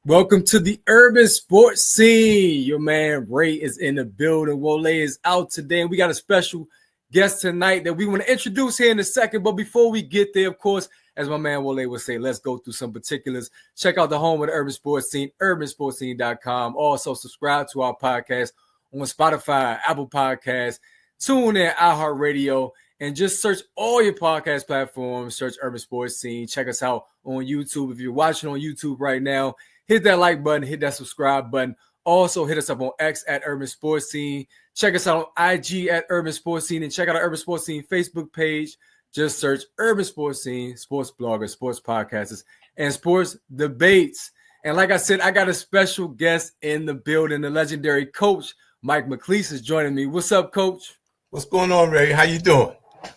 Welcome to the urban sports scene. Your man Ray is in the building. Wole is out today, and we got a special guest tonight that we want to introduce here in a second. But before we get there, of course, as my man Wole would say, let's go through some particulars. Check out the home of the urban sports scene, urbansportscene.com. Also, subscribe to our podcast on Spotify, Apple Podcasts, TuneIn, iHeartRadio, and just search all your podcast platforms. Search Urban Sports Scene. Check us out on YouTube. If you're watching on YouTube right now, hit that like button, hit that subscribe button. Also, hit us up on X at Urban Sports Scene. Check us out on IG at Urban Sports Scene, and check out our Urban Sports Scene Facebook page. Just search Urban Sports Scene, sports bloggers, sports podcasters, and sports debates. And like I said, I got a special guest in the building. The legendary coach, Mike McLeese, is joining me. What's up, Coach? What's going on, Ray? How you doing?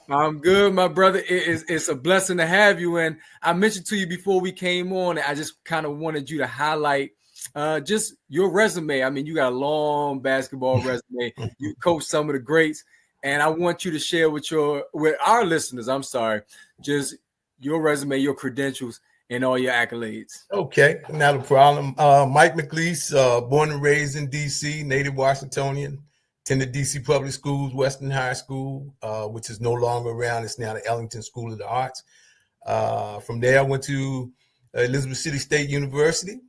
I'm good, my brother. It's a blessing to have you. And I mentioned to you before we came on, I just kind of wanted you to highlight just your resume. I mean, you got a long basketball resume. You coached some of the greats. And I want you to share with our listeners, just your resume, your credentials, and all your accolades. Okay, not a problem. Mike McLeese, born and raised in D.C., native Washingtonian. Attended D.C. Public Schools, Western High School, which is no longer around. It's now the Ellington School of the Arts. From there, I went to Elizabeth City State University,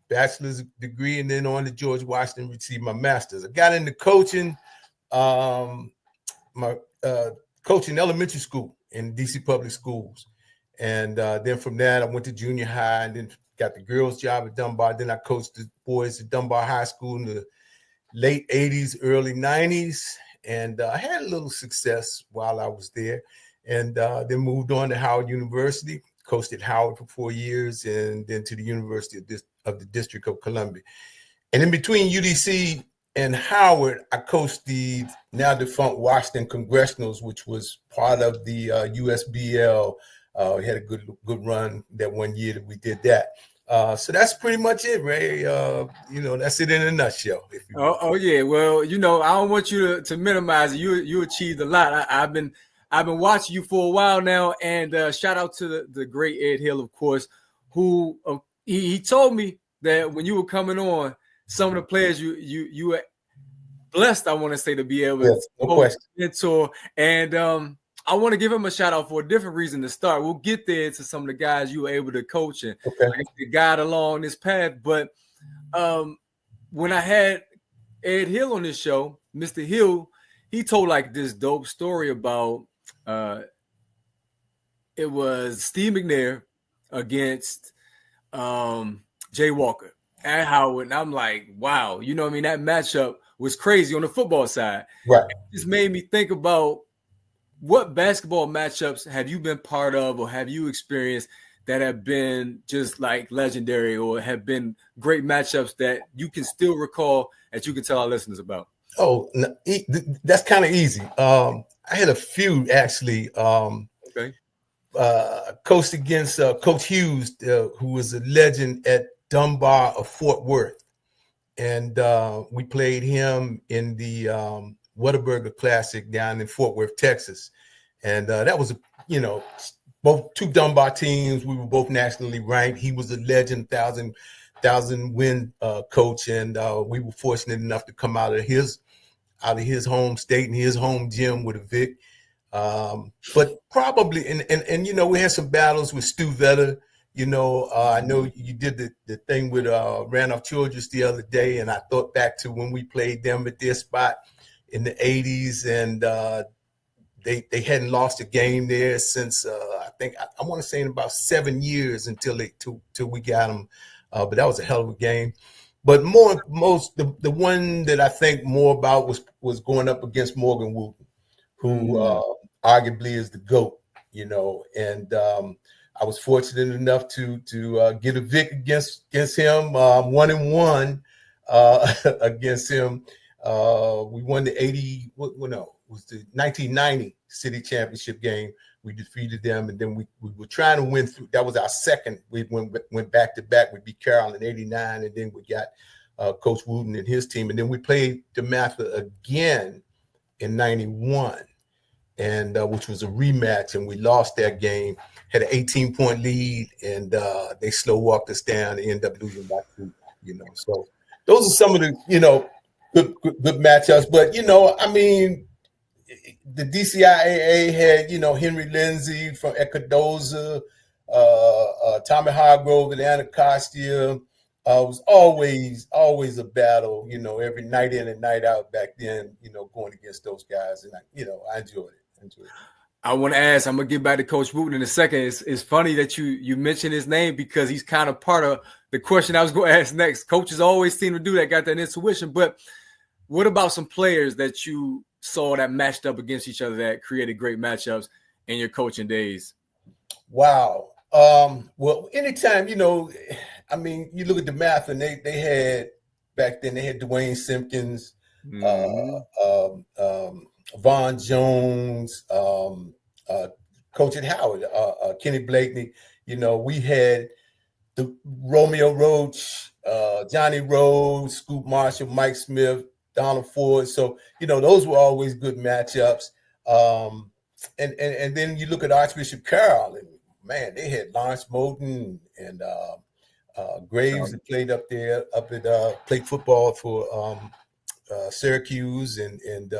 bachelor's degree, and then on to George Washington, received my master's. I got into coaching, coaching elementary school in D.C. Public Schools. And then from that, I went to junior high and then got the girls' job at Dunbar. Then I coached the boys at Dunbar High School in the late 80s, early 90s, and I had a little success while I was there, and then moved on to Howard University, coached at Howard for 4 years, and then to the University of the District of Columbia. And in between UDC and Howard, I coached the now defunct Washington Congressionals, which was part of the USBL. We had a good run that one year that we did that. So that's pretty much it, Ray. That's it in a nutshell. Oh yeah. Well, I don't want you to minimize it. You achieved a lot. I've been watching you for a while now, and shout out to the great Ed Hill, of course, who he told me that when you were coming on, some of the players you were blessed, I want to say, to be able to mentor. And I want to give him a shout out for a different reason to start. We'll get there to some of the guys you were able to coach and guide along this path. But when I had Ed Hill on this show, Mr. Hill, he told like this dope story about it was Steve McNair against Jay Walker at Howard. And I'm like, wow, that matchup was crazy on the football side. Right. It just made me think about what basketball matchups have you been part of or have you experienced that have been just like legendary or have been great matchups that you can still recall that you can tell our listeners about? Oh, that's kind of easy. I had a few actually. Coached against Coach Hughes, who was a legend at Dunbar of Fort Worth. And we played him in the Whataburger Classic down in Fort Worth, Texas. And that was, both two Dunbar teams. We were both nationally ranked. He was a legend, thousand win coach. And we were fortunate enough to come out of his home state and his home gym with a Vic. But probably, and we had some battles with Stu Vetter. I know you did the thing with Randolph Childress the other day, and I thought back to when we played them at their spot in the 80s, and they hadn't lost a game there since I think I want to say in about 7 years until we got them. But that was a hell of a game. But the one that I think more about was going up against Morgan Wooten, who arguably is the GOAT, and I was fortunate enough to get a Vic against him, 1-1 against him. We won the 1990 city championship game. We defeated them, and then we were trying to win through. That was our second. We went back to back. We beat Carroll in '89, and then we got Coach Wooten and his team, and then we played DeMatha again in '91. and which was a rematch, and we lost that game. Had an 18-point lead, and they slow walked us down and ended up losing by 2. So those are some of the good matchups. But I mean, the DCIAA had Henry Lindsay from Ecuador, Tommy Hargrove at Anacostia. It was always a battle, every night in and night out back then, going against those guys. And I enjoyed it. I want to ask, I'm going to get back to Coach Wooten in a second. It's funny that you mentioned his name because he's kind of part of the question I was going to ask next. Coaches always seem to do that, got that intuition. But what about some players that you saw that matched up against each other that created great matchups in your coaching days? Wow. Well, anytime, I mean, you look at the math, and they had back then, they had Dwayne Simpkins, Vaughn Jones, Coach at Howard, Kenny Blakeney. We had the Romeo Roach, Johnny Rhodes, Scoop Marshall, Mike Smith, Donald Ford. So, those were always good matchups. And then you look at Archbishop Carroll, and man, they had Lawrence Moten and Graves that played up there, played football for Syracuse, and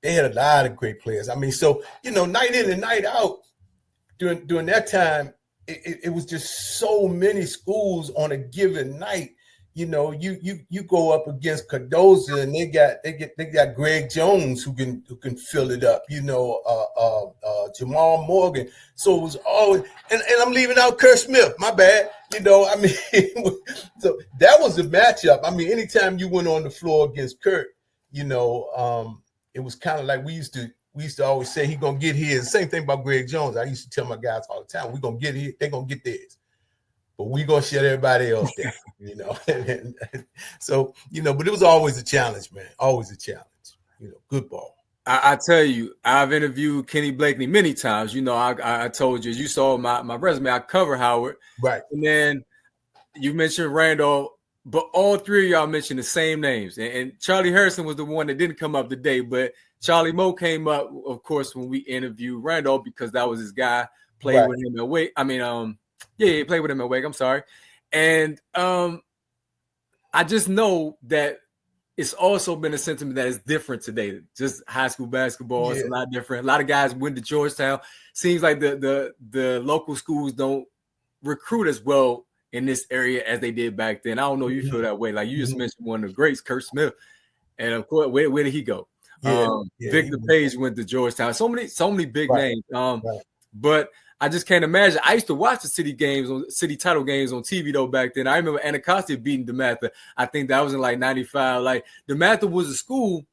they had a lot of great players. I mean, so night in and night out during that time, it was just so many schools on a given night. You go up against Cardozo, and they got Greg Jones who can fill it up. Jamal Morgan. So it was always, and I'm leaving out Kurt Smith. My bad. I mean, so that was the matchup. I mean, anytime you went on the floor against Kurt, it was kind of like we used to always say he gonna get his. Same thing about Greg Jones. I used to tell my guys all the time, we gonna get his, they gonna get theirs. But we gonna shut everybody else down, and so but it was always a challenge, man. Always a challenge. Good ball. I tell you, I've interviewed Kenny Blakeney many times. I told you saw my resume. I cover Howard, right? And then you mentioned Randolph, but all three of y'all mentioned the same names. And Charlie Harrison was the one that didn't come up today, but Charlie Moe came up, of course, when we interviewed Randolph because that was his guy. Played with him at Wake. I mean, he played with him at Wake. I'm sorry. And I just know that it's also been a sentiment that is different today. Just high school basketball is a lot different. A lot of guys went to Georgetown. Seems like the local schools don't recruit as well in this area as they did back then. I don't know if you feel that way. Like you just mentioned one of the greats, Kurt Smith. And of course, where did he go? Victor Page went to Georgetown. So many big names. But I just can't imagine. I used to watch the city title games on TV though back then. I remember Anacostia beating DeMatha. I think that was in like 95. Like DeMatha was a school,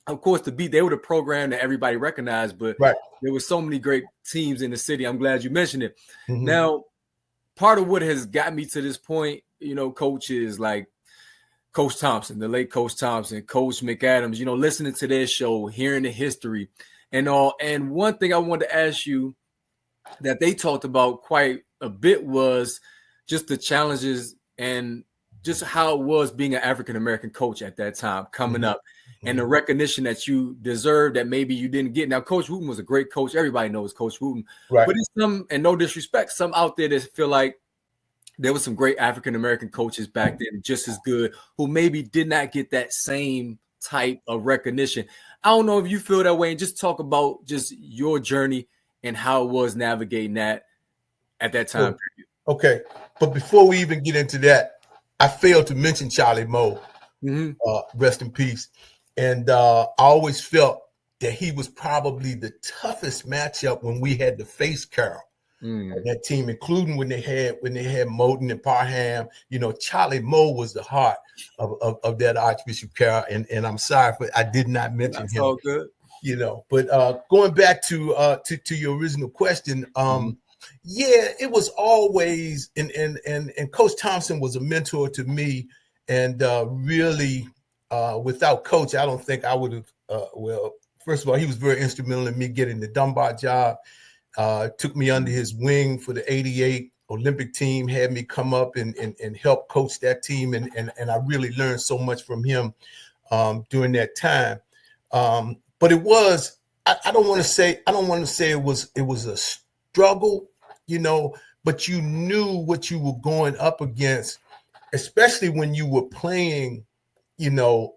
of course, to beat. They were the program that everybody recognized, but there were so many great teams in the city. I'm glad you mentioned it. Now, part of what has got me to this point, coaches like Coach Thompson, the late Coach Thompson, Coach McAdams, listening to their show, hearing the history and all. And one thing I wanted to ask you that they talked about quite a bit was just the challenges and just how it was being an African-American coach at that time coming up and the recognition that you deserved that maybe you didn't get. Now, Coach Wooten was a great coach. Everybody knows Coach Wooten. But it's some, and no disrespect, some out there that feel like there was some great African-American coaches back then, just as good, who maybe did not get that same type of recognition. I don't know if you feel that way, and just talk about just your journey and how it was navigating that at that time. Okay. But before we even get into that, I failed to mention Charlie Moe, rest in peace. And I always felt that he was probably the toughest matchup when we had to face Carroll. That team, including when they had Moten and Parham. Charlie Moe was the heart of that Archbishop Carroll. And I'm sorry, but I did not mention him. All good. But going back to your original question, it was always and Coach Thompson was a mentor to me, and really without Coach, I don't think I would have. First of all, he was very instrumental in me getting the Dunbar job. Took me under his wing for the '88 Olympic team, had me come up and help coach that team, and I really learned so much from him during that time. But I don't want to say it was a struggle, but you knew what you were going up against, especially when you were playing, the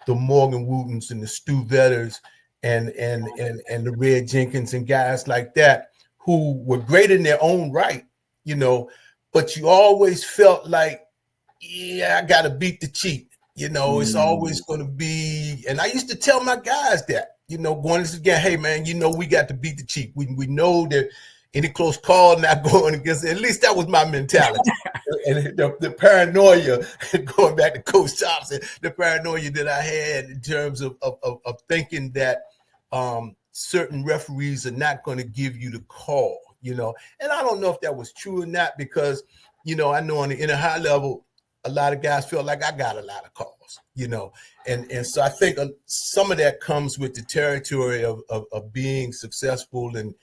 Morgan Wootons and the Stu Vetters and the Red Jenkins and guys like that who were great in their own right, but you always felt like, yeah, I got to beat the cheat. It's always going to be, and I used to tell my guys that, going this again, hey man, we got to beat the cheat. We know that any close call not going against it. At least that was my mentality. And the paranoia, going back to Coach Thompson, the paranoia that I had in terms of thinking that certain referees are not going to give you the call, and I don't know if that was true or not, because, I know on the inner high level, a lot of guys feel like I got a lot of calls, and so I think some of that comes with the territory of being successful, and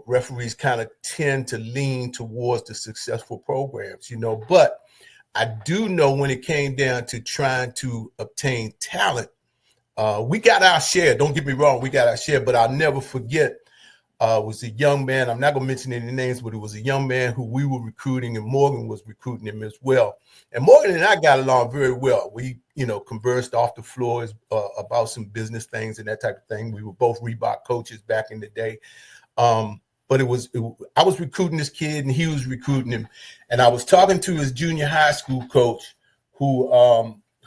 referees kind of tend to lean towards the successful programs, but I do know when it came down to trying to obtain talent, we got our share. Don't get me wrong, we got our share, but I'll never forget. Was a young man. I'm not going to mention any names, but it was a young man who we were recruiting, and Morgan was recruiting him as well. And Morgan and I got along very well. We, conversed off the floors about some business things and that type of thing. We were both Reebok coaches back in the day. But I was recruiting this kid and he was recruiting him. And I was talking to his junior high school coach who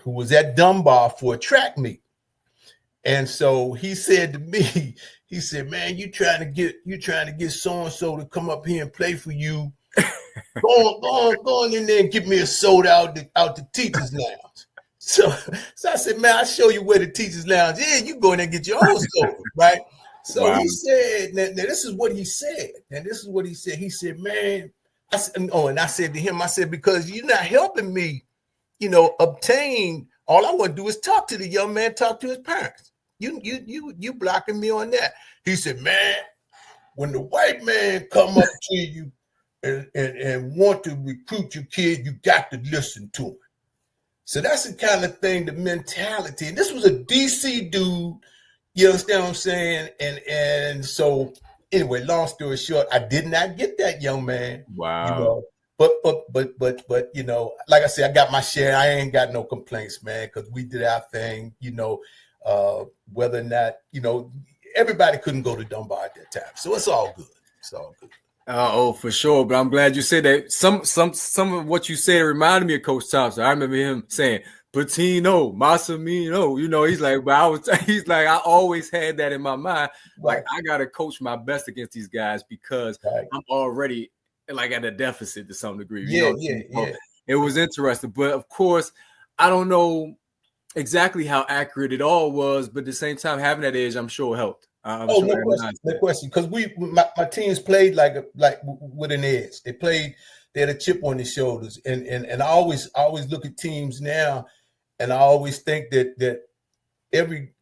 was at Dunbar for a track meet. And so he said to me, he said, man, you trying to get so-and-so to come up here and play for you. Go on in there and get me a soda out the teacher's lounge. So I said, man, I'll show you where the teacher's lounge is. You go in there and get your own soda, right? So wow. He said, now this is what he said. And this is what he said. He said, man, and I said to him, I said, because you're not helping me, obtain. All I want to do is talk to the young man, talk to his parents. You blocking me on that. He said, man, when the white man come up to you and want to recruit your kid, you got to listen to him. So that's the kind of thing, the mentality. And this was a DC dude, you understand what I'm saying? And so anyway, long story short, I did not get that young man. Wow. But like I said, I got my share. I ain't got no complaints, man, because we did our thing, whether or not, everybody couldn't go to Dunbar at that time. So it's all good. It's all good. Oh, for sure. But I'm glad you said that. Some of what you said reminded me of Coach Thompson. I remember him saying, Patino, Massimino, he's like, but I always had that in my mind. Right. Like, I got to coach my best against these guys because I'm already like at a deficit to some degree. Yeah. It was interesting. But of course, I don't know exactly how accurate it all was, but at the same time, having that edge, I'm sure helped. No question. Because my teams played like with an edge. They had a chip on their shoulders, and I always look at teams now, and I always think that every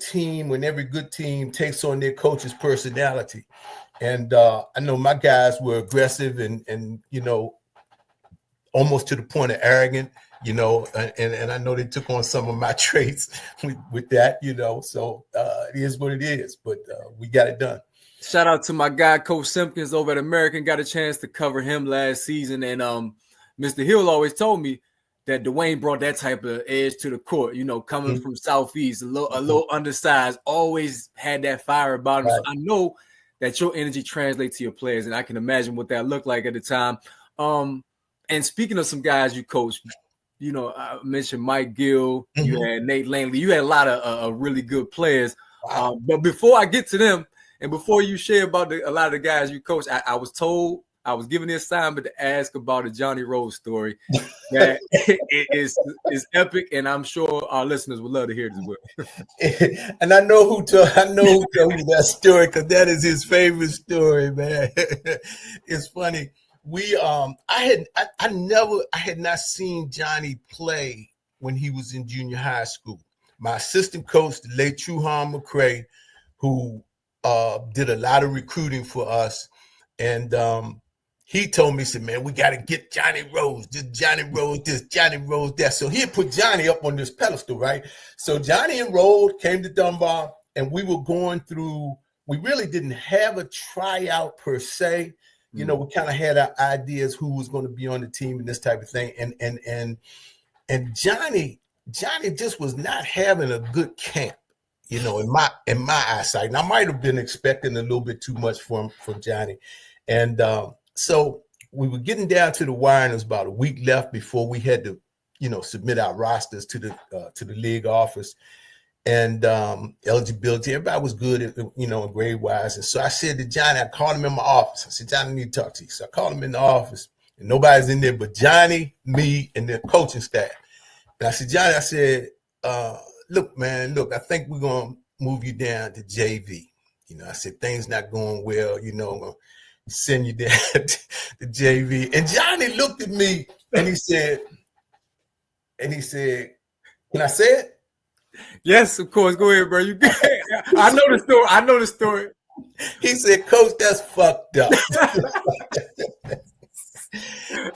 team, when every good team takes on their coach's personality, and I know my guys were aggressive and almost to the point of arrogant. And I know they took on some of my traits with that, so it is what it is, but we got it done. Shout out to my guy, Coach Simpkins over at American. Got a chance to cover him last season. And Mr. Hill always told me that Dwayne brought that type of edge to the court, coming from Southeast, a little undersized, always had that fire about him. Right. So I know that your energy translates to your players, and I can imagine what that looked like at the time. And speaking of some guys you coached, I mentioned Mike Gill, you had Nate Langley, you had a lot of really good players. Wow. But before I get to them, and before you share about a lot of the guys you coached, I was told, I was given the assignment to ask about a Johnny Rose story that is epic, and I'm sure our listeners would love to hear it as well. And I know who told you that story, because that is his favorite story, man. It's funny. I had not seen Johnny play when he was in junior high school. My assistant coach, the late Truhan McCray, who did a lot of recruiting for us, and he told me, he said, man, we got to get Johnny Rose, just Johnny Rose this, Johnny Rose that. So he put Johnny up on this pedestal, right? So Johnny enrolled, came to Dunbar, we were going through. We really didn't have a tryout per se. You know, we kind of had our ideas who was going to be on the team and this type of thing. And Johnny just was not having a good camp, you know, in my eyesight. And I might have been expecting a little bit too much from Johnny. And so we were getting down to the wire, and it was about a week left before we had to, you know, submit our rosters to the league office. And eligibility, everybody was good, you know, grade wise. And so I said to Johnny, I called him in my office. I said, Johnny, I need to talk to you. So I called him in the office, and nobody's in there but Johnny, me, and the coaching staff. And I said, Johnny, I said, look, I think we're going to move you down to JV. You know, I said, things not going well, you know, I'm going to send you down to JV. And Johnny looked at me and he said, can I say it? Yes, of course. Go ahead, bro. You can. I know the story. He said, Coach, that's fucked up.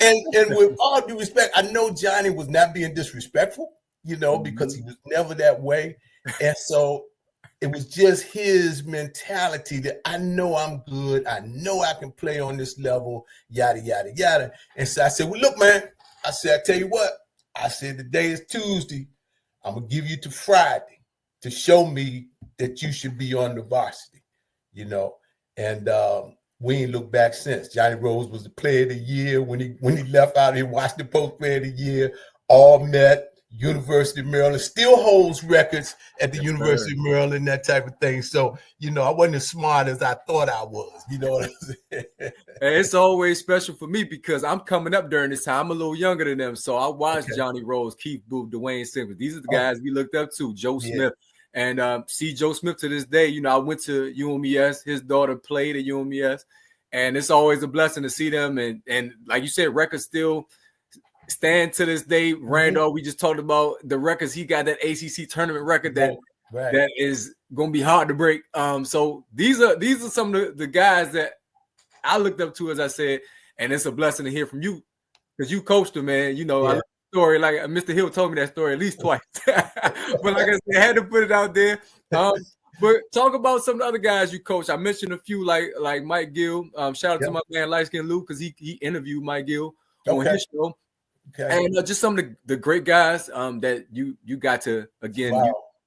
and with all due respect, I know Johnny was not being disrespectful, you know, because he was never that way. And so it was just his mentality that I know I'm good. I know I can play on this level, yada, yada, yada. And so I said, well, look, man, I said, I tell you what, I said, today is Tuesday. I'm going to give you to Friday to show me that you should be on the varsity, you know. And we ain't looked back since. Johnny Rose was the player of the year when he left out here, Washington Post player of the year, all met, University of Maryland, still holds records at the University of Maryland, that type of thing. So, you know, I wasn't as smart as I thought I was, you know what I'm saying? And it's always special for me because I'm coming up during this time. I'm a little younger than them. So I watched Johnny Rose, Keith Booth, Dwayne Simmons. These are the guys we looked up to, Joe Smith. And see Joe Smith to this day. You know, I went to UMES. His daughter played at UMES. And it's always a blessing to see them. And like you said, records still stand to this day. Randall, we just talked about the records. He got that ACC tournament record that is going to be hard to break. So these are some of the guys that I looked up to, as I said, and it's a blessing to hear from you because you coached them, man. You know, I love the story. Like Mr. Hill told me that story at least twice, but like I said, I had to put it out there. But talk about some of the other guys you coach. I mentioned a few like Mike Gill. Shout out to my man Light Skin Lou because he interviewed Mike Gill on his show. Okay. And just some of the great guys that you got to again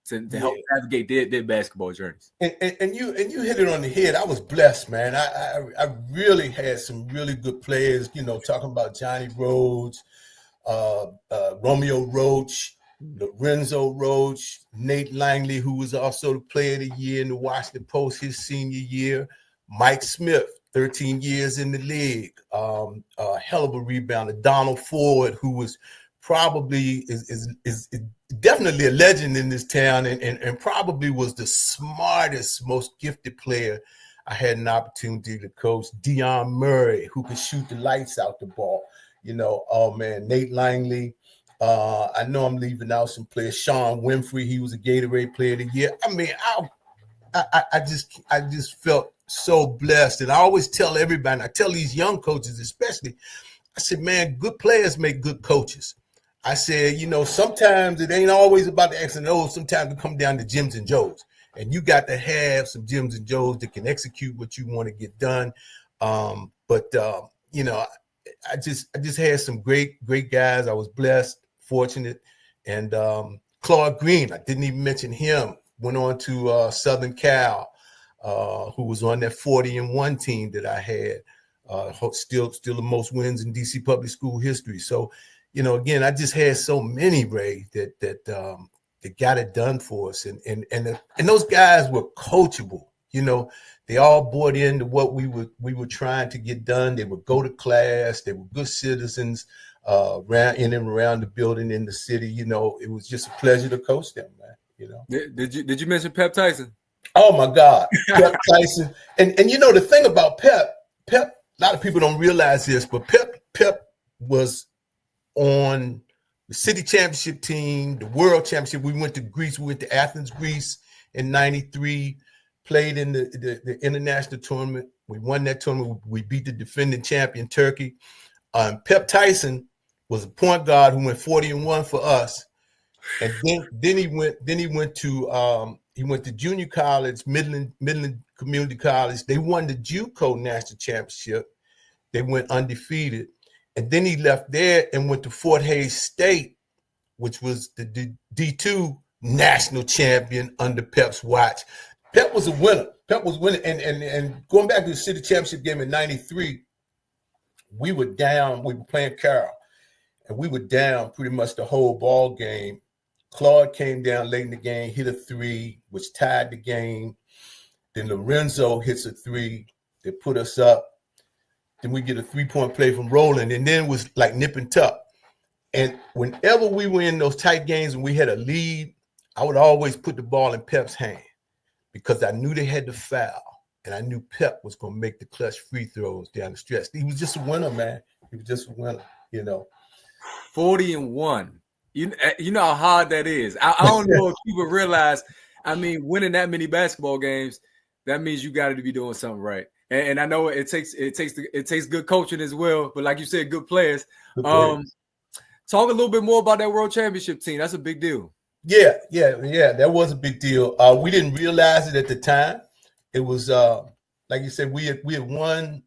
to help navigate their basketball journeys. And you hit it on the head. I was blessed, man. I really had some really good players. You know, talking about Johnny Rhodes, Romeo Roach, Lorenzo Roach, Nate Langley, who was also the player of the year in the Washington Post his senior year, Mike Smith, 13 years in the league, a hell of a rebounder. Donald Ford, who was probably is definitely a legend in this town and probably was the smartest, most gifted player I had an opportunity to coach. Deion Murray, who could shoot the lights out the ball. You know, oh man, Nate Langley. I know I'm leaving out some players. Sean Winfrey, he was a Gatorade player of the year. I mean, I just felt so blessed. And I always tell everybody, I tell these young coaches especially, I said, man, good players make good coaches. I said, you know, sometimes it ain't always about the X and O's. Sometimes it come down to Jims and Joes. And you got to have some Jims and Joes that can execute what you want to get done. You know, I just had some great guys. I was blessed, fortunate. And Claude Green, I didn't even mention him, went on to Southern Cal, who was on that 40-1 team that I had, still the most wins in DC public school history. So, you know, again, I just had so many, Ray, that got it done for us. And those guys were coachable. You know, they all bought into what we were trying to get done. They would go to class. They were good citizens around the building in the city. You know, it was just a pleasure to coach them, man. You know. Did you mention Pep Tyson? Oh my God, Pep Tyson. And you know the thing about Pep, a lot of people don't realize this, but Pep was on the city championship team, the world championship. We went to Greece. We went to Athens, Greece in '93. Played in the international tournament. We won that tournament. We beat the defending champion Turkey. Pep Tyson was a point guard who went 40-1 for us. And then he went to He went to junior college, Midland Community College. They won the JUCO national championship. They went undefeated. And then he left there and went to Fort Hays State, which was the D2 national champion under Pep's watch. Pep was a winner. Pep was winning. And going back to the city championship game in 93, we were down. We were playing Carroll. And we were down pretty much the whole ball game. Claude came down late in the game, hit a three, which tied the game. Then Lorenzo hits a three. They put us up. Then we get a three-point play from Roland. And then it was like nip and tuck. And whenever we were in those tight games and we had a lead, I would always put the ball in Pep's hand because I knew they had to foul. And I knew Pep was going to make the clutch free throws down the stretch. He was just a winner, man. He was just a winner, 40-1. You know how hard that is. I don't know if people realize, winning that many basketball games, that means you got to be doing something right. And I know it takes good coaching as well, but like you said, good players. Talk a little bit more about that World Championship team. That's a big deal. Yeah. That was a big deal. We didn't realize it at the time. It was like you said, we had won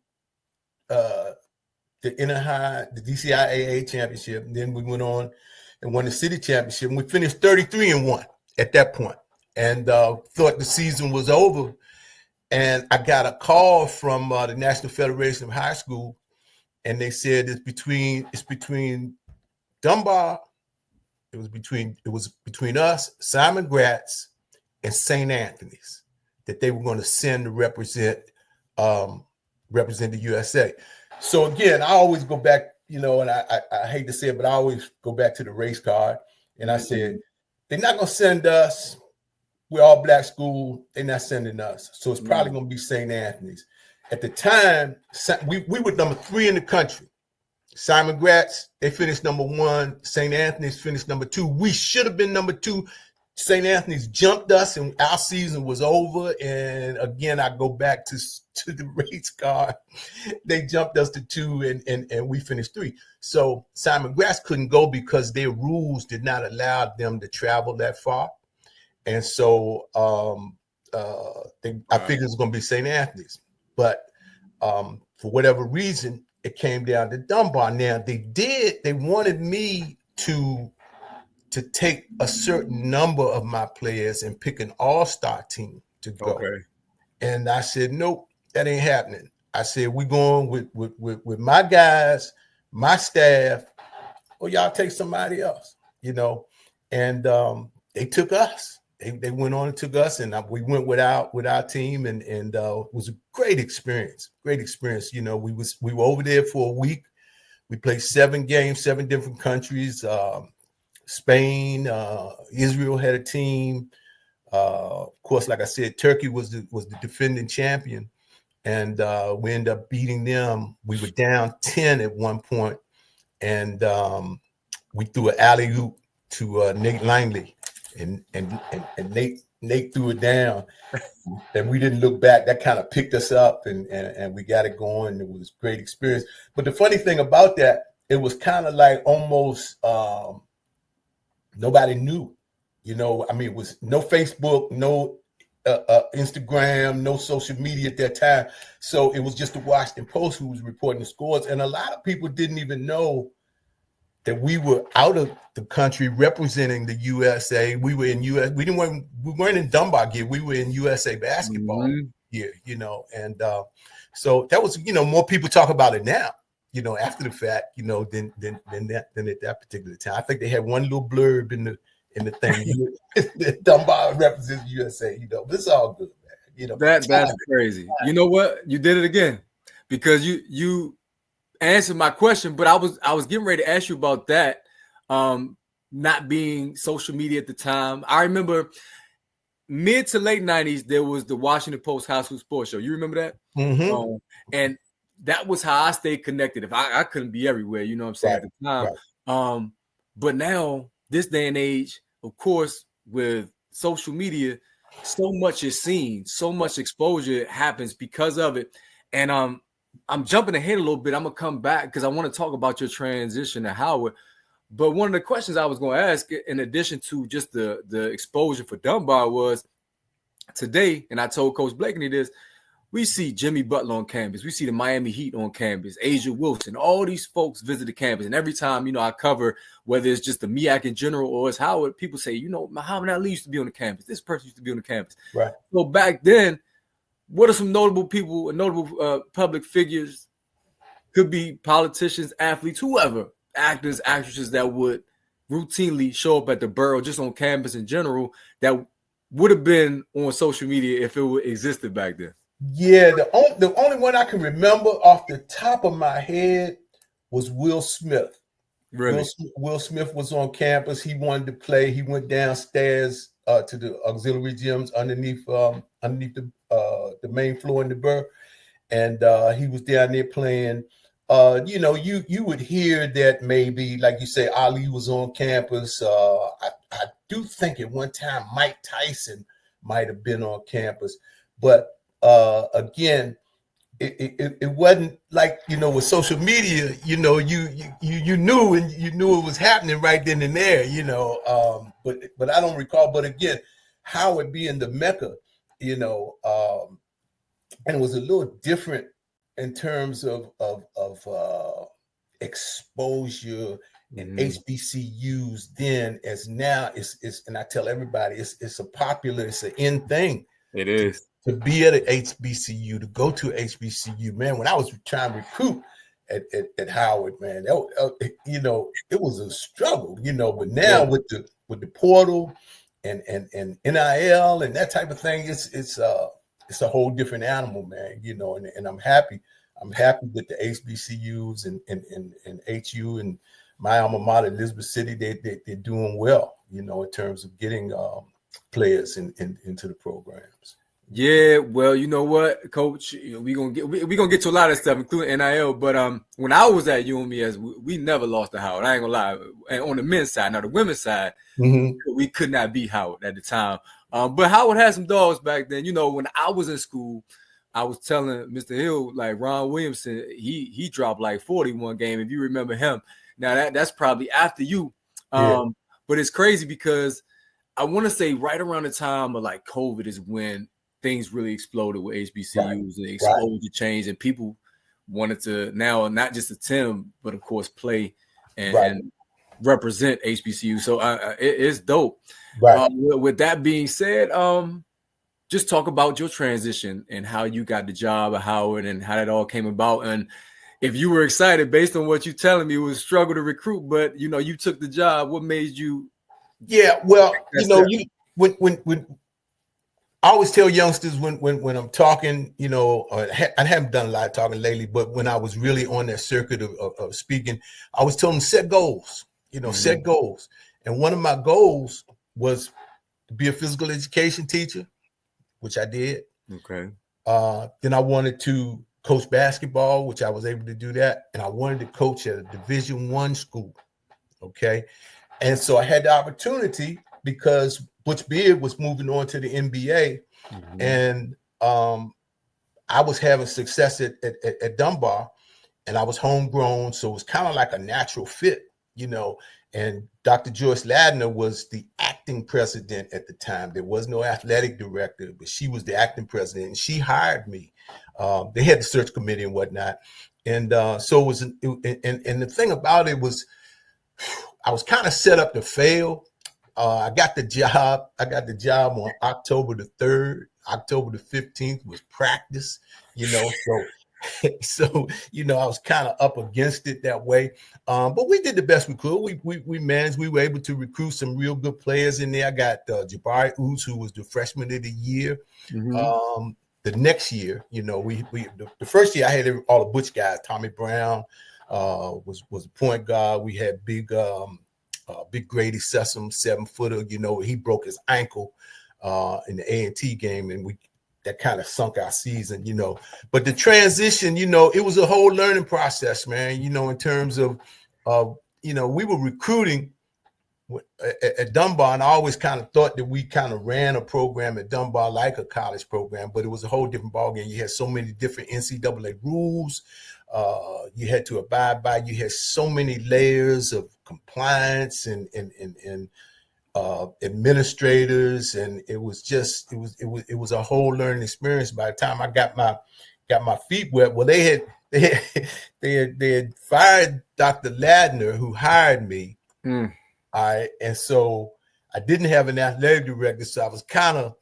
the the DCIAA championship, and then we went on and won the city championship. And we finished 33-1 at that point, and thought the season was over. And I got a call from the National Federation of High School, and they said it's between Dunbar. It was between us, Simon Gratz, and St. Anthony's that they were going to send to represent the USA. So again, I always go back, and I hate to say it, but I always go back to the race card. And I said, they're not going to send us. We're all black school. They're not sending us. So it's probably going to be St. Anthony's. At the time, we were number 3 in the country. Simon Gratz, they finished number 1. St. Anthony's finished number 2. We should have been number 2. St. Anthony's jumped us, and our season was over. And again, I go back to the race card. They jumped us to 2, and we finished 3. So Simon Gratz couldn't go because their rules did not allow them to travel that far. And so I figured it was going to be St. Anthony's. But for whatever reason, it came down to Dunbar. Now, they wanted me to take a certain number of my players and pick an all-star team to go. Okay. And I said, nope, that ain't happening. I said, we're going with my guys, my staff, or y'all take somebody else, And they took us. They went on and took us, and we went with our team, and it was a great experience. Great experience. We were over there for a week. We played 7 games, 7 different countries. Spain, Israel had a team. Of course, like I said, Turkey was the defending champion, and we ended up beating them. We were down 10 at one point, and we threw an alley-oop to Nate Langley, and Nate threw it down, and we didn't look back. That kind of picked us up, and we got it going. It was a great experience. But the funny thing about that, it was kind of like almost nobody knew, it was no Facebook, no Instagram, no social media at that time. So it was just the Washington Post who was reporting the scores. And a lot of people didn't even know that we were out of the country representing the USA. We were in US. We weren't in Dunbar gear. We were in USA basketball gear, And so that was, more people talk about it now, after the fact, than at that particular time. I think they had one little blurb in the thing. Dunbar represents USA, but it's all good, man. That's crazy. You know what? You did it again, because you answered my question, but I was getting ready to ask you about that. Not being social media at the time. I remember mid to late 90s, there was the Washington Post High School Sports Show. You remember that? Mm-hmm. And that was how I stayed connected. If I couldn't be everywhere, you know what I'm saying, at the time. Right. But now, this day and age, of course, with social media, so much is seen, so much exposure happens because of it. And I'm jumping ahead a little bit. I'm gonna come back because I want to talk about your transition to Howard. But one of the questions I was going to ask, in addition to just the exposure for Dunbar, was today, and I told Coach Blakeney this, we see Jimmy Butler on campus. We see the Miami Heat on campus, Asia Wilson. All these folks visit the campus. And every time, I cover, whether it's just the MEAC in general or it's Howard, people say, Muhammad Ali used to be on the campus. This person used to be on the campus. Right. So back then, what are some notable people, notable public figures, could be politicians, athletes, whoever, actors, actresses that would routinely show up at the borough just on campus in general that would have been on social media if it existed back then? Yeah, the only one I can remember off the top of my head was Will Smith. Really? Will Smith was on campus. He wanted to play. He went downstairs to the auxiliary gyms underneath the main floor in the borough, and he was down there playing. You would hear that maybe, like you say, Ali was on campus. I do think at one time Mike Tyson might have been on campus, but again, it wasn't like, with social media, you knew, and you knew it was happening right then and there, but I don't recall. But again, Howard being the Mecca, and it was a little different in terms of exposure and HBCUs then as now. It's and I tell everybody it's an in thing. It is. To be at an HBCU, to go to an HBCU, man. When I was trying to recruit at Howard, man, it was a struggle, But now with the portal and NIL and that type of thing, it's a whole different animal, man. And I'm happy. I'm happy that the HBCUs and HU and my alma mater, Elizabeth City, they're doing well, in terms of getting players into the programs. Yeah, well, you know what, Coach, we gonna get to a lot of stuff, including NIL. But when I was at UMES, we never lost to Howard. I ain't gonna lie. And on the men's side, now the women's side, we could not beat Howard at the time. But Howard had some dogs back then. When I was in school, I was telling Mr. Hill, like Ron Williamson, he dropped like 41 game, if you remember him. Now that's probably after you. But it's crazy because I want to say right around the time of like COVID is when things really exploded with HBCUs and exposure change, and people wanted to now not just attend, but of course play and represent HBCU. So it's dope. With that being said, just talk about your transition and how you got the job at Howard and how that all came about. And if you were excited, based on what you're telling me, it was a struggle to recruit, but you took the job. What made you? Yeah, well, when I always tell youngsters when I'm talking, I haven't done a lot of talking lately, but when I was really on that circuit of speaking, I was telling them set goals, set goals. And one of my goals was to be a physical education teacher, which I did. Okay. Then I wanted to coach basketball, which I was able to do that. And I wanted to coach at a Division I school. Okay. And so I had the opportunity because Butch Beard was moving on to the NBA, and I was having success at Dunbar, and I was homegrown, so it was kind of like a natural fit, And Dr. Joyce Ladner was the acting president at the time. There was no athletic director, but she was the acting president, and she hired me. They had the search committee and whatnot, and so it was. And the thing about it was, I was kind of set up to fail. I got the job. I got the job on October the 3rd. October the 15th was practice, So I was kind of up against it that way. But we did the best we could. We managed. We were able to recruit some real good players in there. I got Jabari Oots, who was the freshman of the year. The next year, the first year I had all the Butch guys. Tommy Brown was a point guard. We had big Grady Sessom, 7-footer. He broke his ankle in the A&T game, and that kind of sunk our season. But the transition, it was a whole learning process, man. In terms of we were recruiting at Dunbar, and I always kind of thought that we kind of ran a program at Dunbar like a college program, but it was a whole different ballgame. You had so many different NCAA rules you had to abide by. You had so many layers of compliance and administrators, and it was a whole learning experience. By the time I got my feet wet, well, they had fired Dr. Ladner, who hired me. All right, and so I didn't have an athletic director, so I was kind of,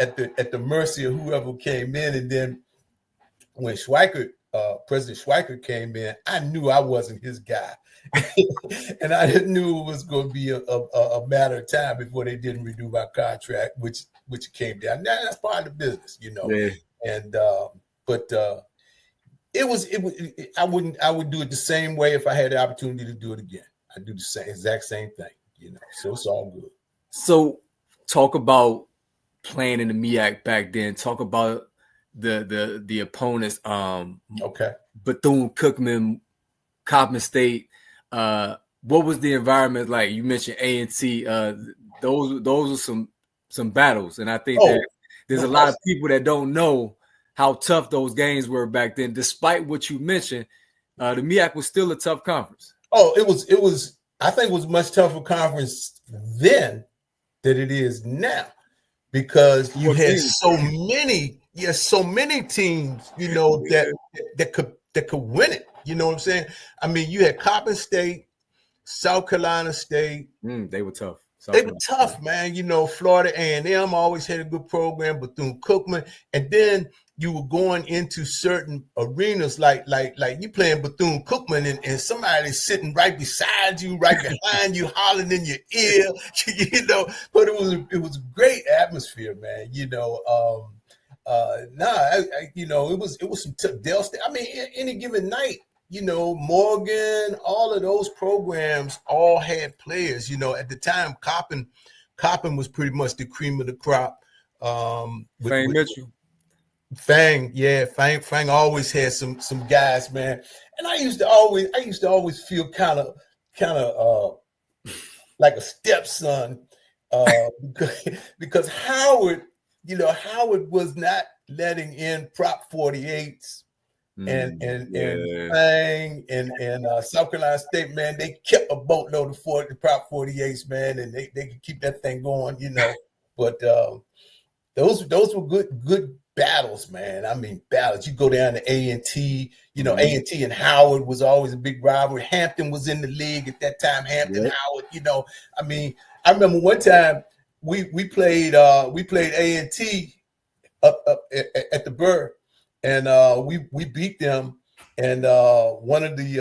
at the mercy of whoever came in. And then when President Schweikert came in, I knew I wasn't his guy. And I knew it was going to be a matter of time before they didn't renew my contract, which came down. Now that's part of the business, Yeah. And but I would do it the same way if I had the opportunity to do it again. I'd do the exact same thing, So it's all good. So talk about playing in the MEAC back then. Talk about the opponents. Okay. Bethune-Cookman, Coppin State. What was the environment like? You mentioned A&T. Those are some battles, and I think that there's a lot of people that don't know how tough those games were back then. Despite what you mentioned, the MEAC was still a tough conference. Oh, it was. I think it was a much tougher conference then than it is now, because you had so many teams, that could win it. You know what I'm saying? I mean, you had Coppin State, South Carolina State. They were tough. They were tough, man. Florida A&M always had a good program, Bethune-Cookman, and then you were going into certain arenas like you playing Bethune-Cookman, and somebody's sitting right beside you, right behind you, hollering in your ear, But it was a great atmosphere, man. It was some tough. Dale State. I mean, any given night, Morgan, all of those programs all had players. At the time, Coppin was pretty much the cream of the crop. Fang Mitchell. Fang always had some guys, man. And I used to always feel kind of like a stepson, because Howard was not letting in Prop 48s. And Fang and South Carolina State, man, they kept a boatload of Prop 48s, man, and they could keep that thing going, But those were good battles, man. I mean, battles. You go down to A&T, A&T and Howard was always a big rivalry. Hampton was in the league at that time. Howard, I mean, I remember one time we played A&T up at the Burr. And we beat them, and one of the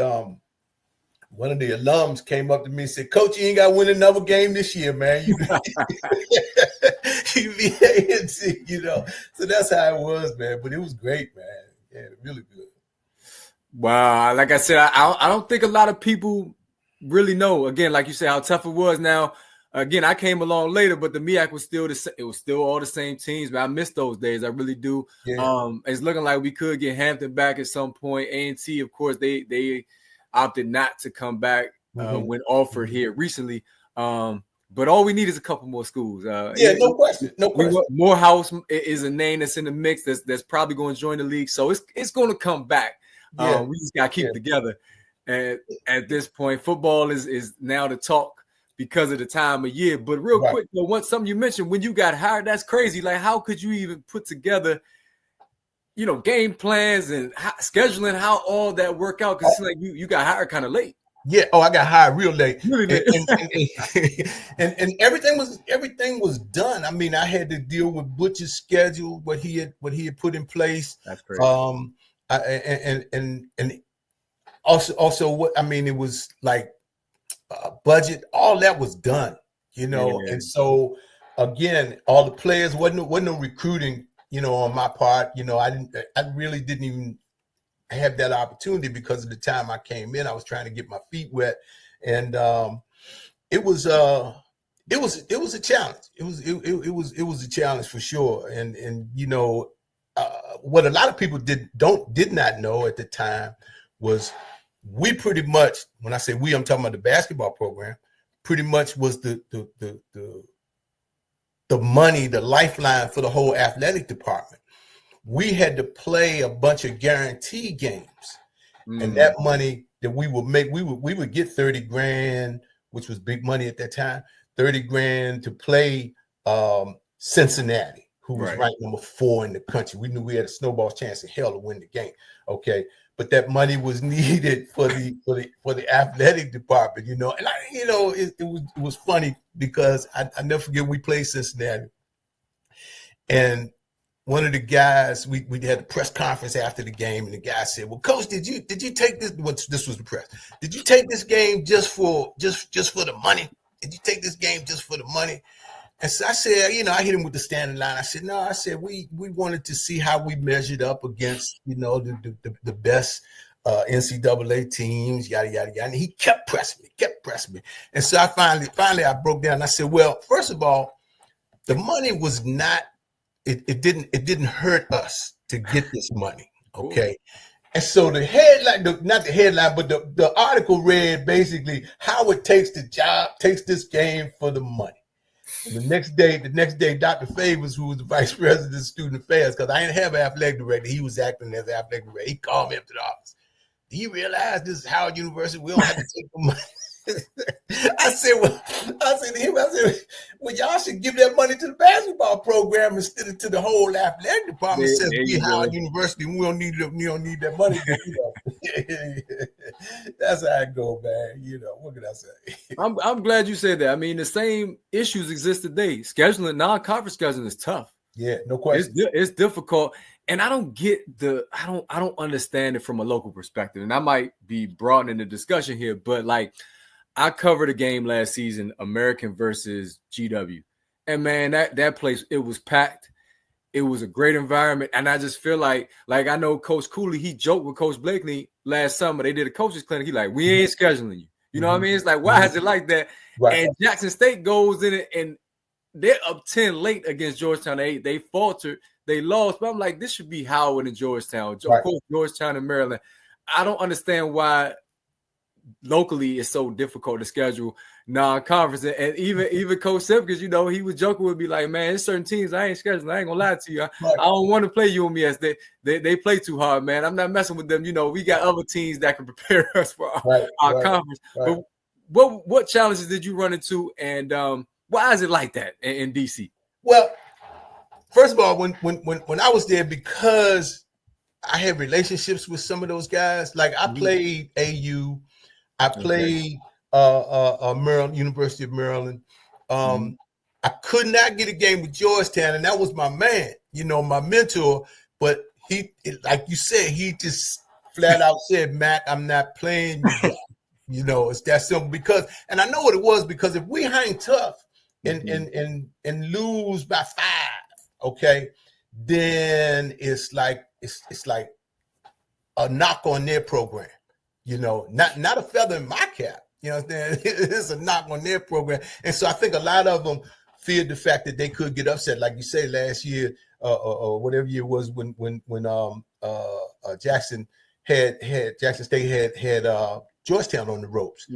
alums came up to me and said, "Coach, you ain't got to win another game this year, man. You beat A&T, So that's how it was, man. But it was great, man. Yeah, really good. Wow, like I said, I don't think a lot of people really know. Again, like you said, how tough it was. Now, again, I came along later, but the MEAC was still all the same teams. Man, I miss those days. I really do. Yeah. It's looking like we could get Hampton back at some point. A&T, of course, they opted not to come back when offered here recently. But all we need is a couple more schools. No question. Morehouse is a name that's in the mix that's probably going to join the league. So it's going to come back. Yeah. We just got to keep it together. And at this point, football is now the talk because of the time of year. But real quick, something you mentioned, when you got hired, that's crazy. Like, how could you even put together, game plans and scheduling, how all that work out? Because it's like you got hired kind of late. Yeah. Oh, I got hired real late. And everything was done. I mean, I had to deal with Butch's schedule, what he had put in place. That's crazy. And also what I mean, it was like budget, all that was done, And so again, all the players wasn't no recruiting, on my part. I really didn't even have that opportunity because of the time I came in. I was trying to get my feet wet, and it was a challenge. It was a challenge for sure. And what a lot of people did not know at the time was we pretty much, when I say we, I'm talking about the basketball program, pretty much was the money, the lifeline for the whole athletic department. We had to play a bunch of guarantee games, and that money that we would make, we would get $30,000, which was big money at that time. 30 grand to play Cincinnati, who was Right. ranked number 4 in the country. We knew we had a snowball chance in hell to win the game. Okay. But that money was needed for the athletic department, you know. And it was funny because I never forget we played Cincinnati. And one of the guys, we had a press conference after the game, and the guy said, "Well, Coach, did you take this?" This was the press. Did you take this game just for the money? Did you take this game just for the money? And so I said, I hit him with the standing line. I said, no, I said we wanted to see how we measured up against, the best NCAA teams, yada yada yada. And he kept pressing me. And so I finally I broke down. And I said, well, first of all, the money was not. It didn't hurt us to get this money, okay? And so the headline, not the headline, but the article read basically Howard takes this game for the money. And the next day, Dr. Favors, who was the vice president of student affairs, because I didn't have an athletic director, he was acting as athletic director. He called me up to the office. Do you realize this is Howard University? We don't have to take the money. I said to him, well, y'all should give that money to the basketball program instead of to the whole athletic department. Says we Howard University, we don't need that money. That's how I go, man. What can I say? I'm glad you said that. I mean, the same issues exist today. Scheduling, non-conference scheduling is tough. Yeah, no question. It's difficult. And I don't get I don't understand it from a local perspective. And I might be broadening the discussion here, but like, I covered a game last season, American versus GW. And man, that place, it was packed. It was a great environment. And I just feel like I know Coach Cooley, he joked with Coach Blakely last summer. They did a coaches clinic. He like, we ain't scheduling you. You know what I mean? It's like, why is it like that? Right. And Jackson State goes in it and they're up 10 late against Georgetown. They faltered. They lost. But I'm like, this should be Howard and Georgetown. Right. Of course, Georgetown and Maryland. I don't understand why locally it's so difficult to schedule non-conference. And even Coach Simpkins, he was joking with me like, man, there's certain teams I ain't scheduling. I ain't gonna lie to you. I don't want to play UMS. They play too hard, man. I'm not messing with them. We got other teams that can prepare us for our conference. Right. But what challenges did you run into, and why is it like that in DC? Well, first of all, when I was there, because I had relationships with some of those guys, like I played AU. I played Maryland, University of Maryland. I could not get a game with Georgetown, and that was my man, my mentor. But like you said, he just flat out said, "Mac, I'm not playing you." It's that simple. Because, and I know what it was, because if we hang tough and lose by 5, okay, then it's like a knock on their program. Not a feather in my cap. You know what I'm saying? It's a knock on their program. And so I think a lot of them feared the fact that they could get upset. Like you say, last year, or whatever year it was when Jackson State had Georgetown on the ropes.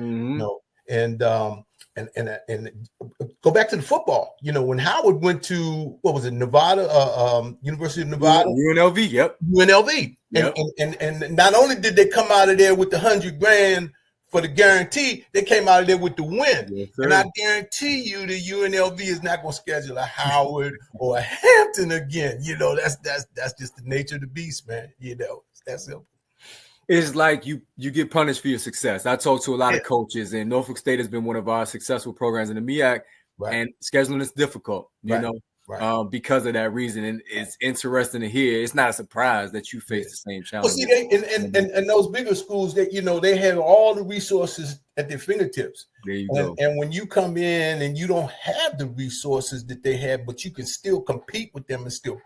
And go back to the football. When Howard went to, what was it, Nevada, University of Nevada? UNLV, yep. UNLV. Yep. And not only did they come out of there with the $100,000 for the guarantee, they came out of there with the win. Yes, and I guarantee you the UNLV is not going to schedule a Howard or a Hampton again. That's just the nature of the beast, man. It's that simple. It's like you get punished for your success. I talked to a lot of coaches, and Norfolk State has been one of our successful programs in the MEAC, and scheduling is difficult, because of that reason. And it's interesting to hear. It's not a surprise that you face the same challenge. Well, see, and those bigger schools that they have all the resources at their fingertips. There you go. And when you come in and you don't have the resources that they have, but you can still compete with them and still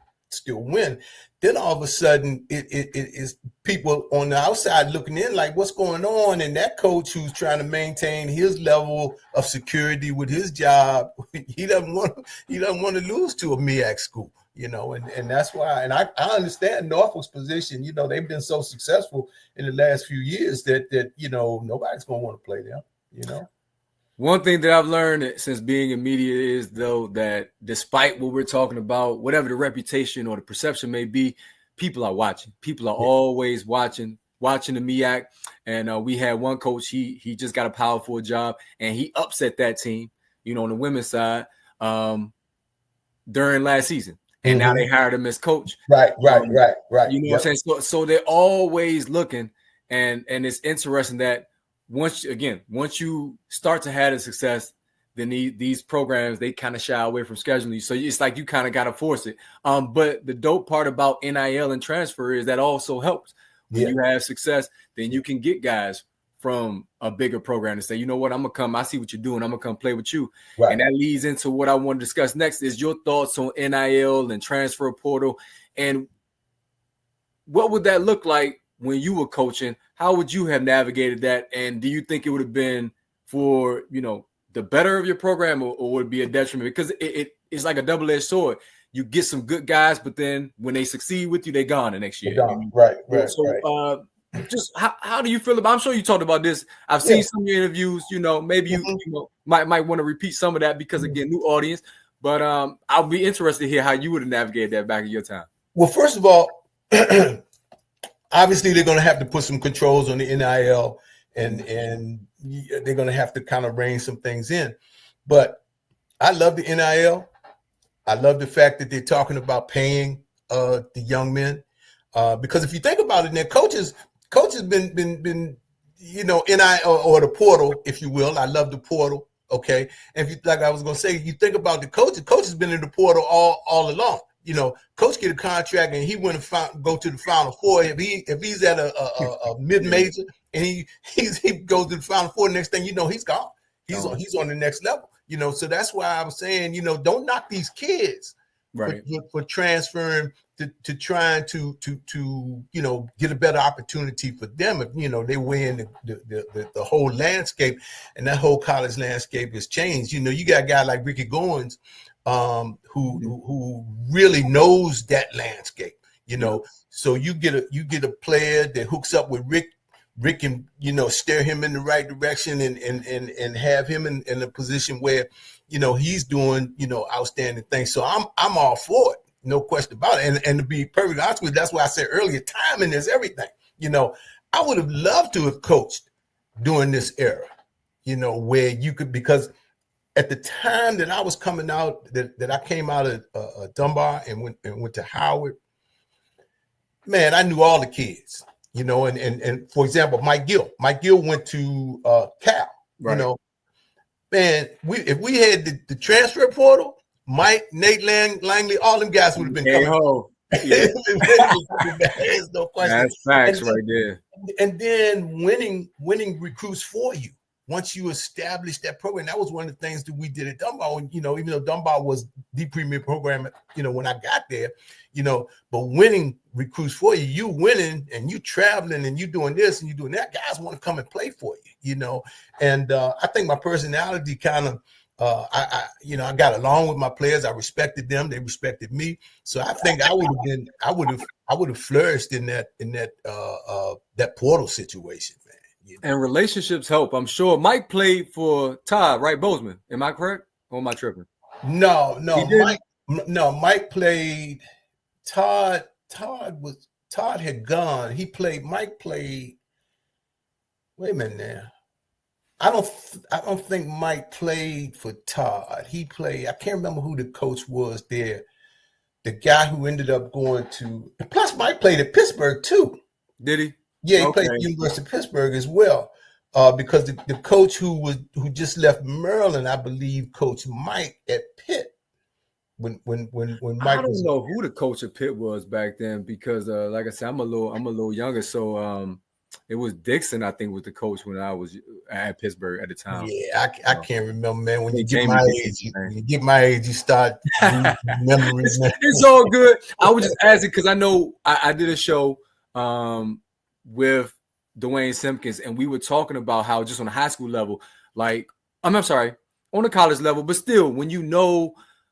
win, then all of a sudden it is people on the outside looking in like, what's going on? And that coach who's trying to maintain his level of security with his job, he doesn't want to lose to a MEAC school, and that's why. And I understand Norfolk's position. They've been so successful in the last few years that nobody's going to want to play them. One thing that I've learned since being in media is, though, that despite what we're talking about, whatever the reputation or the perception may be, people are watching. People are always watching the MEAC. And we had one coach, he just got a Power 4 job, and he upset that team. on the women's side during last season. And now they hired him as coach. Right. You know what I'm saying? So they're always looking, and it's interesting that once you start to have a success, then these programs, they kind of shy away from scheduling you. So it's like you kind of got to force it. But the dope part about NIL and transfer is that also helps. When you have success, then you can get guys from a bigger program to say, you know what, I'm going to come, I see what you're doing, I'm going to come play with you. Right. And that leads into what I want to discuss next is your thoughts on NIL and transfer portal. And what would that look like when you were coaching? How would you have navigated that? And do you think it would have been for, the better of your program, or would it be a detriment? Because it's like a double-edged sword. You get some good guys, but then when they succeed with you, they're gone the next year. Right. So, just how do you feel about? I'm sure you talked about this. I've seen some of your interviews. Maybe you might want to repeat some of that because again, new audience. But I'll be interested to hear how you would have navigated that back in your time. Well, first of all, obviously they're going to have to put some controls on the NIL, and they're going to have to kind of rein some things in. But I love the NIL. I love the fact that they're talking about paying the young men because if you think about it, their coaches been NIL or the portal, if you will. I love the portal. Okay, and if you, like I was going to say, you think about the coach has been in the portal all along. Coach get a contract and he went and go to the Final Four. If he's at a mid major and he goes to the Final Four, next thing you know, he's gone. He's on the next level. So that's why I was saying, don't knock these kids for transferring to trying to get a better opportunity for them. If they weigh in the whole landscape, and that whole college landscape has changed. You got a guy like Ricky Goins, who really knows that landscape. So you get a player that hooks up with Rick can, steer him in the right direction and have him in a position where, he's doing, outstanding things. So I'm all for it. No question about it. And to be perfectly honest with you, that's why I said earlier, timing is everything. I would have loved to have coached during this era, where you could, because at the time that I was coming out, that I came out of Dunbar and went to Howard, man, I knew all the kids. And for example, Mike Gill went to Cal. Right. Man, if we had the transfer portal, Mike, Nate Langley, all them guys would have been coming. Yeah. There's no question. That's facts right there. And then winning recruits for you. Once you establish that program, that was one of the things that we did at Dunbar. Even though Dunbar was the premier program, when I got there, but winning recruits for you, you winning and you traveling and you doing this and you doing that, guys want to come and play for you, And I think my personality kind of, I got along with my players. I respected them; they respected me. So I think I would have flourished in that portal situation, man. And relationships help, I'm sure. Mike played for Todd, right? Bozeman. Am I correct? Or am I tripping? No. Mike played. Todd had gone. Mike played. Wait a minute now. I don't think Mike played for Todd. He played. I can't remember who the coach was there. The guy who ended up going to. Plus, Mike played at Pittsburgh too. Did he? Yeah, he played at the University of Pittsburgh as well. Because the coach who just left Maryland, I believe, coached Mike at Pitt. When Mike, I don't know who the coach at Pitt was back then because, like I said, I'm a little younger, so it was Dixon, I think, was the coach when I was at Pittsburgh at the time. Yeah, I can't remember, man. When you get my age, you start memories. It's all good. I was just asking because I know I did a show with Dwayne Simpkins, and we were talking about how just on the high school level, like I'm sorry, on the college level, but still, when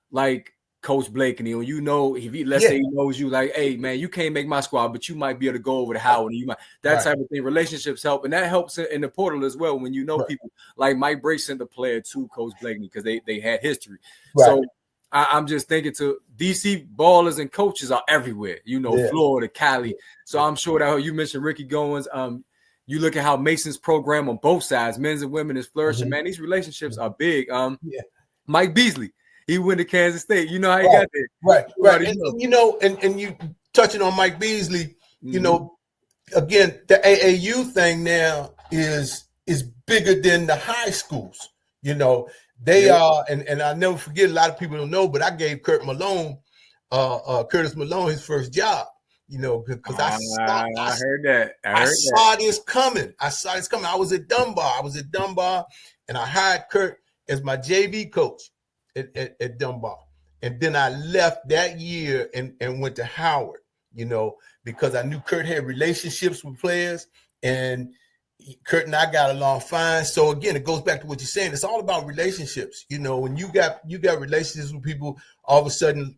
like Coach Blakeney, or if he say he knows you, like, hey man, you can't make my squad, but you might be able to go over to Howard, and you might type of thing. Relationships help, and that helps in the portal as well. When people like Mike Bray sent a player to Coach Blakeney because they had history. Right. So I'm just thinking to DC ballers and coaches are everywhere. Florida, Cali. So I'm sure that you mentioned Ricky Goins. You look at how Mason's program on both sides, men's and women, is flourishing. Mm-hmm. Man, these relationships are big. Mike Beasley. He went to Kansas State. You know how he got there. Right. And you touching on Mike Beasley, again, the AAU thing now is bigger than the high schools. They are, and I'll never forget, a lot of people don't know, but I gave Curtis Malone his first job, because I heard that. I saw this coming. I was at Dunbar. And I hired Kurt as my JV coach at Dunbar. And then I left that year and went to Howard, because I knew Kurt had relationships with players, and Kurt and I got along fine. So again, it goes back to what you're saying. It's all about relationships. When you got relationships with people, all of a sudden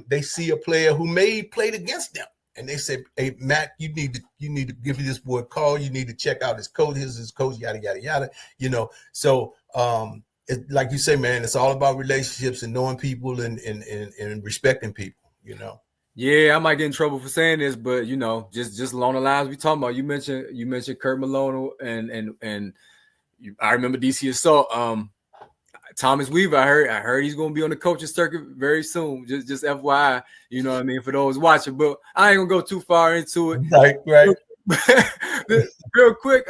they see a player who may played against them, and they say, "Hey, Matt, you need to give this boy a call. You need to check out his coach. Here's his coach. Yada yada yada." So like you say, man, it's all about relationships and knowing people and respecting people. Yeah, I might get in trouble for saying this, but just along the lines we talking about. You mentioned Kurt Malone and I remember DC Assault. Thomas Weaver, I heard he's gonna be on the coaching circuit very soon. Just FYI, for those watching. But I ain't gonna go too far into it. Right. Real quick,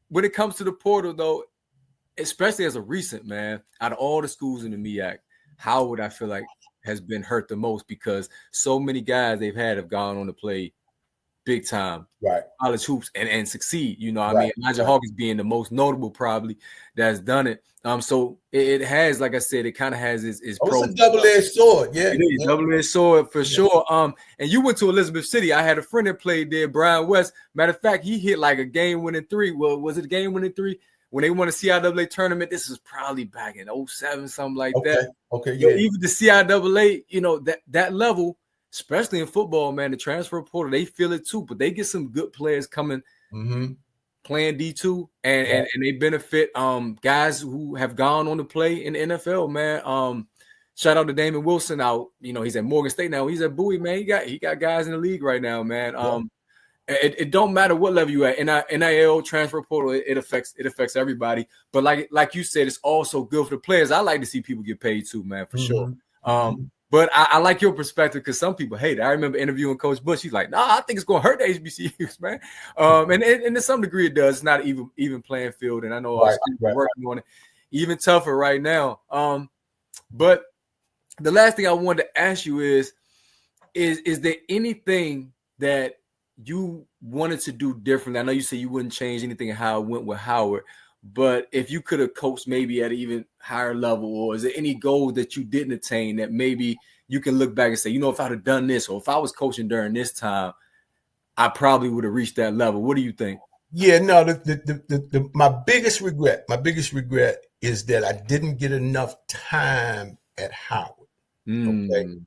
when it comes to the portal though, especially as a recent man, out of all the schools in the MEAC, Howard, I feel like, has been hurt the most, because so many guys they've had have gone on to play big time college hoops and succeed. I mean, Elijah Hawkins being the most notable probably that's done it. So it has, like I said, it kind of has its it's a double-edged sword. Yeah, it is double-edged sword for sure. And you went to Elizabeth City. I had a friend that played there, Brian West. Matter of fact, he hit like a game-winning three. Well, was it a game-winning three? When they won the CIAA tournament, this was probably back in 2007, something like that. Okay, yeah. Even the CIAA, that level, especially in football, man, the transfer portal, they feel it too. But they get some good players coming, playing D2, and they benefit guys who have gone on to play in the NFL, man. Shout out to Damon Wilson out. He's at Morgan State now. He's at Bowie, man. He got guys in the league right now, man. It don't matter what level you at. NIL transfer portal, it affects everybody. But like you said, it's also good for the players. I like to see people get paid too, man, for sure. But I like your perspective, because some people hate it. I remember interviewing Coach Bush. He's like, "Nah, I think it's going to hurt the HBCUs, man." And to some degree it does. It's not even playing field. And I know we're working on it even tougher right now. But the last thing I wanted to ask you is there anything that you wanted to do differently? I know you said you wouldn't change anything in how it went with Howard, but if you could have coached maybe at an even higher level, or is there any goal that you didn't attain that maybe you can look back and say, if I'd have done this, or if I was coaching during this time, I probably would have reached that level? What do you think? Yeah, no, my biggest regret is that I didn't get enough time at Howard. Okay.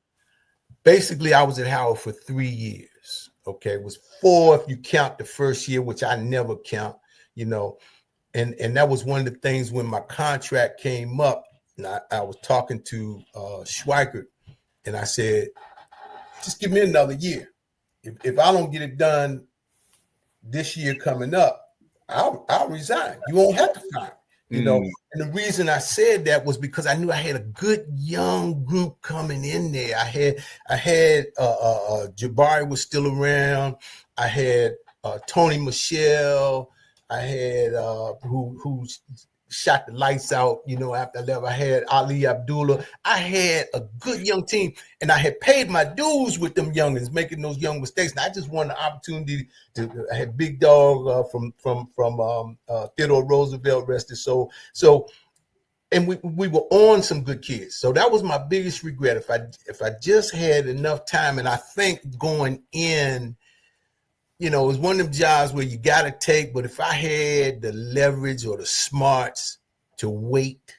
Basically, I was at Howard for 3 years. Okay, it was 4 if you count the first year, which I never count, and that was one of the things when my contract came up, and I was talking to Schweikert, and I said, just give me another year. If I don't get it done this year coming up, I'll resign. You won't have to sign. And the reason I said that was because I knew I had a good young group coming in there. I had Jabari was still around. I had Tony Michelle. I had who shot the lights out, after I left. I had Ali Abdullah. I had a good young team, and I had paid my dues with them youngins, making those young mistakes. And I just wanted the opportunity to. I had Big Dog from Theodore Roosevelt, rest his soul. So, and we were on some good kids. So that was my biggest regret. If I just had enough time, and I think going in, it was one of them jobs where you got to take, but if I had the leverage or the smarts to wait,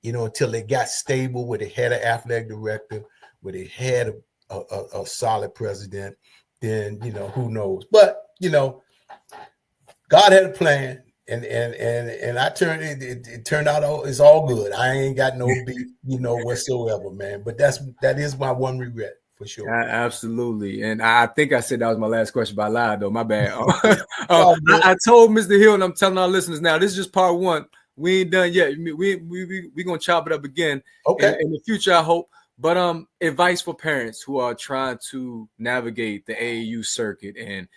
until they got stable, where they had an athletic director, where they had a solid president, then, who knows? But, God had a plan, and I turned it turned out it's all good. I ain't got no beef, whatsoever, man. But that is my one regret. For sure. Absolutely. And I think I said that was my last question, but I lied though. My bad. I told Mr. Hill, and I'm telling our listeners now, this is just part one We ain't done yet. We gonna chop it up again in the future, I hope. But advice for parents who are trying to navigate the AAU circuit and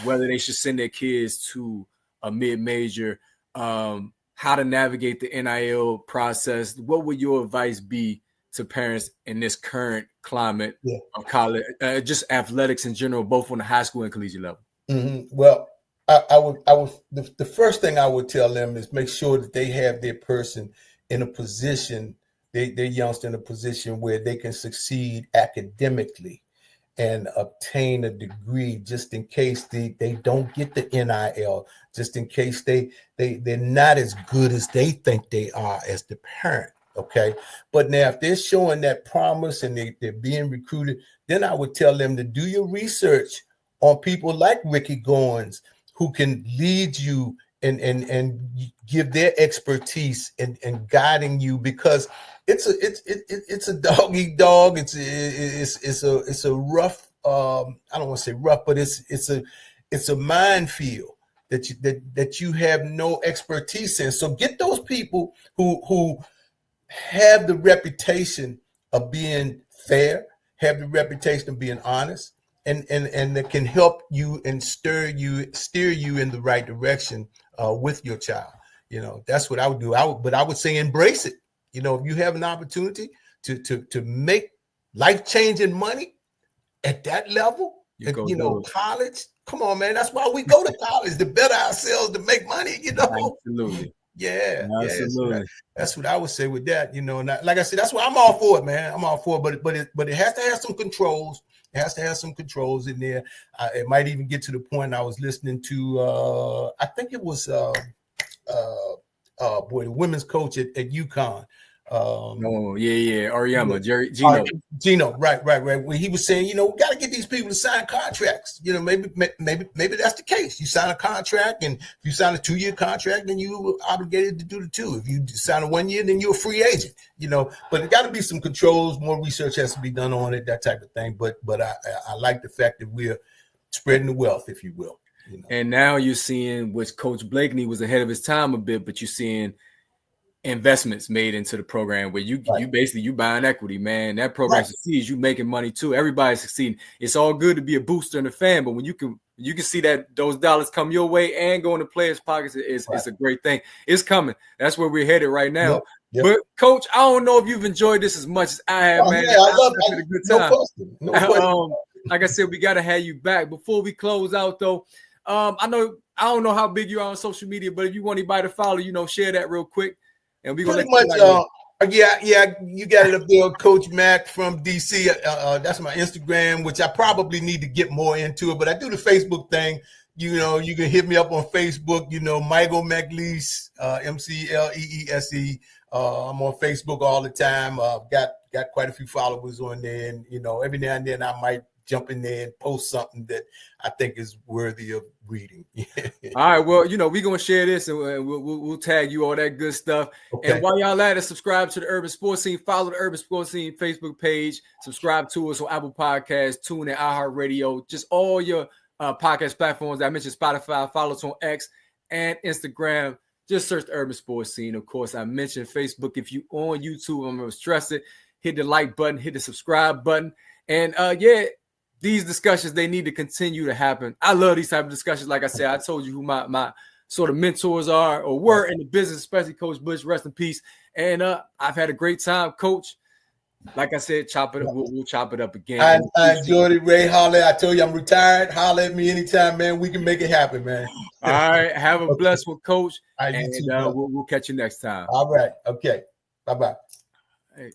whether they should send their kids to a mid-major, how to navigate the NIL process. What would your advice be to parents in this current climate of college, just athletics in general, both on the high school and collegiate level? Mm-hmm. Well, I would. The first thing I would tell them is make sure that they have their person in a position, their youngster in a position where they can succeed academically and obtain a degree, just in case they don't get the NIL, just in case they're not as good as they think they are as the parent. Okay. But now if they're showing that promise and they're being recruited, then I would tell them to do your research on people like Ricky Goins, who can lead you and give their expertise and guiding you, because it's a dog eat dog. It's a rough. I don't want to say rough, but it's a minefield that you have no expertise in. So get those people who have the reputation of being fair, have the reputation of being honest, and that can help you and steer you in the right direction with your child. That's what I would do. But I would say embrace it. If you have an opportunity to make life-changing money at that level, college, come on, man. That's why we go to college, to better ourselves, to make money, Absolutely. Yeah. Absolutely. Yeah. That's what I would say with that, And like I said, that's why I'm all for it, man. I'm all for it, but it has to have some controls. It has to have some controls in there. It might even get to the point I was listening to, I think it was, the women's coach at UConn. Ariama, Gino, right. When he was saying, we got to get these people to sign contracts. Maybe that's the case. You sign a contract, and if you sign a 2-year contract, then you are obligated to do the 2. If you sign a 1 year, then you're a free agent. But it got to be some controls. More research has to be done on it, that type of thing. But I like the fact that we're spreading the wealth, if you will. And now you're seeing, which Coach Blakeney was ahead of his time a bit, but you're seeing investments made into the program where you buying equity, man. That program succeeds, you making money too. Everybody's succeeding. It's all good to be a booster and a fan, but when you can see that those dollars come your way and go into players' pockets, it's a great thing. It's coming. That's where we're headed right now. Yep. But Coach, I don't know if you've enjoyed this as much as I have, man. Yeah, I love it. A good time. No question. Like I said, we got to have you back. Before we close out, though, I don't know how big you are on social media, but if you want anybody to follow, share that real quick. And we're gonna you got it up there, Coach Mac from DC. That's my Instagram, which I probably need to get more into it, but I do the Facebook thing. You can hit me up on Facebook, Michael McLeese, McLeese. I'm on Facebook all the time. Got quite a few followers on there, and every now and then I might jump in there and post something that I think is worthy of reading. All right, well, we're gonna share this and we'll tag you, all that good stuff. Okay. And while y'all at it, subscribe to the Urban Sports Scene, follow the Urban Sports Scene Facebook page, subscribe to us on Apple Podcasts, TuneIn, iHeartRadio, just all your podcast platforms. I mentioned Spotify. Follow us on X and Instagram. Just search the Urban Sports Scene. Of course, I mentioned Facebook. If you on YouTube, I'm gonna stress it. Hit the like button, hit the subscribe button, and these discussions, they need to continue to happen. I love these type of discussions. Like I said, I told you who my sort of mentors are or were in the business, especially Coach Bush, rest in peace. And I've had a great time, Coach. Like I said, chop it up. We'll chop it up again. I enjoyed it, Ray. Holler. I told you I'm retired. Holler at me anytime, man. We can make it happen, man. All right. Have a blessed one, Coach. Right, and we'll catch you next time. All right. Okay. Bye-bye. Hey.